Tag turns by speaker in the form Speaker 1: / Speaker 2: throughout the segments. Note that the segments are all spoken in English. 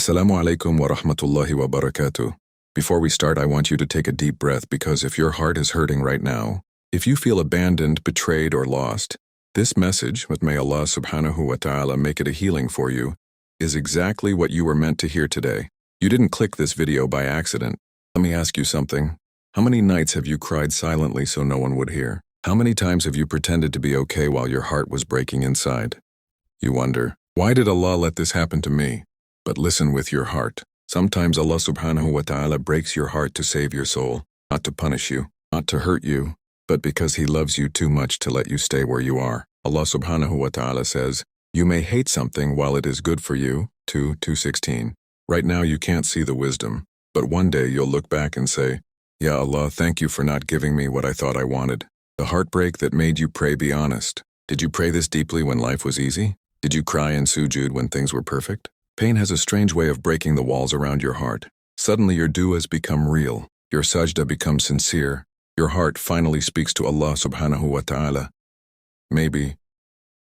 Speaker 1: Assalamu alaikum wa rahmatullahi wa barakatuh. Before we start, I want you to take a deep breath because if your heart is hurting right now, if you feel abandoned, betrayed, or lost, this message, but may Allah subhanahu wa ta'ala make it a healing for you, is exactly what you were meant to hear today. You didn't click this video by accident. Let me ask you something. How many nights have you cried silently so no one would hear? How many times have you pretended to be okay while your heart was breaking inside? You wonder, why did Allah let this happen to me? But listen with your heart. Sometimes Allah subhanahu wa ta'ala breaks your heart to save your soul, not to punish you, not to hurt you, but because He loves you too much to let you stay where you are. Allah subhanahu wa ta'ala says, you may hate something while it is good for you, 2:16. Right now you can't see the wisdom, but one day you'll look back and say, Ya Allah, thank you for not giving me what I thought I wanted. The heartbreak that made you pray, be honest. Did you pray this deeply when life was easy? Did you cry in sujood when things were perfect? Pain has a strange way of breaking the walls around your heart. Suddenly your du'as become real, your sajda becomes sincere, your heart finally speaks to Allah subhanahu wa ta'ala. Maybe,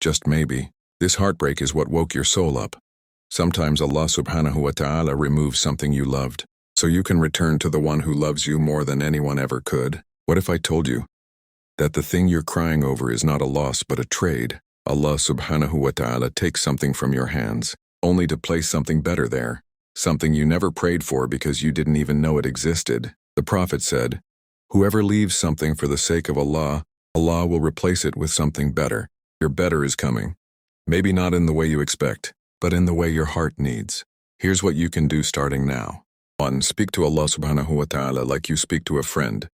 Speaker 1: just maybe, this heartbreak is what woke your soul up. Sometimes Allah subhanahu wa ta'ala removes something you loved, so you can return to the one who loves you more than anyone ever could. What if I told you that the thing you're crying over is not a loss but a trade? Allah subhanahu wa ta'ala takes something from your hands, only to place something better there, something you never prayed for because you didn't even know it existed. The Prophet said, whoever leaves something for the sake of Allah, Allah will replace it with something better. Your better is coming. Maybe not in the way you expect, but in the way your heart needs. Here's what you can do starting now. 1. Speak to Allah subhanahu wa ta'ala like you speak to a friend.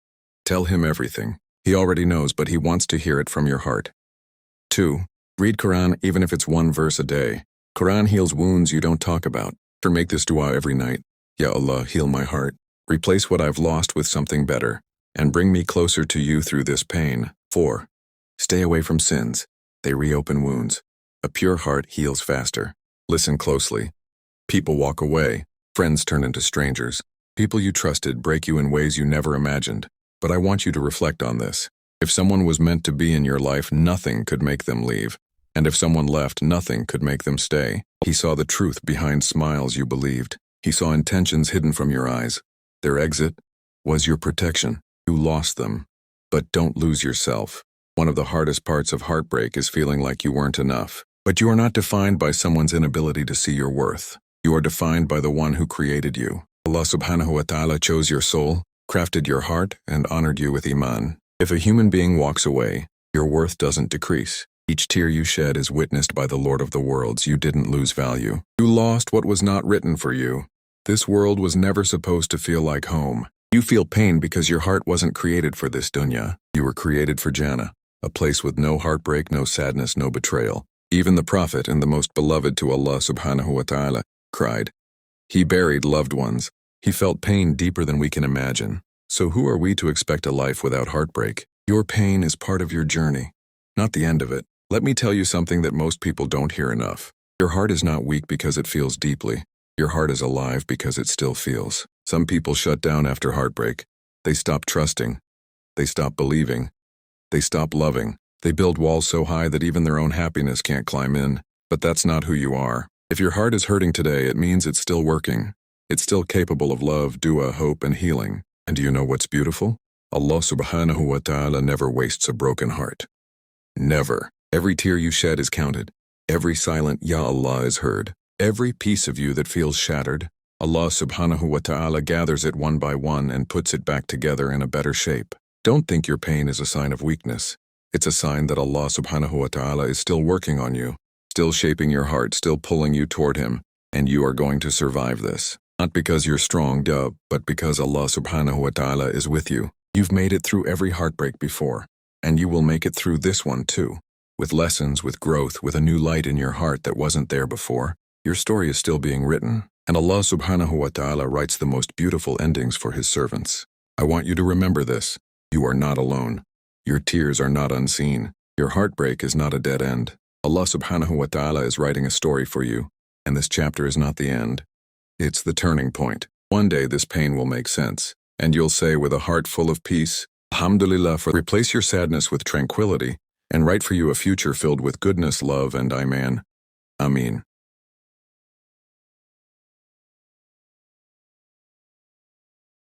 Speaker 1: Tell Him everything. He already knows, but He wants to hear it from your heart. 2. Read Quran even if it's one verse a day. Quran heals wounds you don't talk about. Or make this dua every night. Ya Allah, heal my heart. Replace what I've lost with something better, and bring me closer to you through this pain. 4. Stay away from sins. They reopen wounds. A pure heart heals faster. Listen closely. People walk away. Friends turn into strangers. People you trusted break you in ways you never imagined. But I want you to reflect on this. If someone was meant to be in your life, nothing could make them leave. And if someone left, nothing could make them stay. He saw the truth behind smiles you believed. He saw intentions hidden from your eyes. Their exit was your protection. You lost them. But don't lose yourself. One of the hardest parts of heartbreak is feeling like you weren't enough. But you are not defined by someone's inability to see your worth. You are defined by the one who created you. Allah subhanahu wa ta'ala chose your soul, crafted your heart, and honored you with iman. If a human being walks away, your worth doesn't decrease. Each tear you shed is witnessed by the Lord of the worlds. You didn't lose value. You lost what was not written for you. This world was never supposed to feel like home. You feel pain because your heart wasn't created for this dunya. You were created for Jannah, a place with no heartbreak, no sadness, no betrayal. Even the Prophet and the most beloved to Allah subhanahu wa ta'ala cried. He buried loved ones. He felt pain deeper than we can imagine. So who are we to expect a life without heartbreak? Your pain is part of your journey, not the end of it. Let me tell you something that most people don't hear enough. Your heart is not weak because it feels deeply. Your heart is alive because it still feels. Some people shut down after heartbreak. They stop trusting. They stop believing. They stop loving. They build walls so high that even their own happiness can't climb in. But that's not who you are. If your heart is hurting today, it means it's still working. It's still capable of love, dua, hope, and healing. And do you know what's beautiful? Allah subhanahu wa ta'ala never wastes a broken heart. Never. Every tear you shed is counted. Every silent Ya Allah is heard. Every piece of you that feels shattered, Allah subhanahu wa ta'ala gathers it one by one and puts it back together in a better shape. Don't think your pain is a sign of weakness. It's a sign that Allah subhanahu wa ta'ala is still working on you, still shaping your heart, still pulling you toward Him, and you are going to survive this. Not because you're strong, but because Allah subhanahu wa ta'ala is with you. You've made it through every heartbreak before, and you will make it through this one too. With lessons, with growth, with a new light in your heart that wasn't there before. Your story is still being written, and Allah subhanahu wa ta'ala writes the most beautiful endings for His servants. I want you to remember this. You are not alone. Your tears are not unseen. Your heartbreak is not a dead end. Allah subhanahu wa ta'ala is writing a story for you, and this chapter is not the end. It's the turning point. One day this pain will make sense, and you'll say with a heart full of peace, Alhamdulillah, for replace your sadness with tranquility, and write for you a future filled with goodness, love, and Iman. Ameen.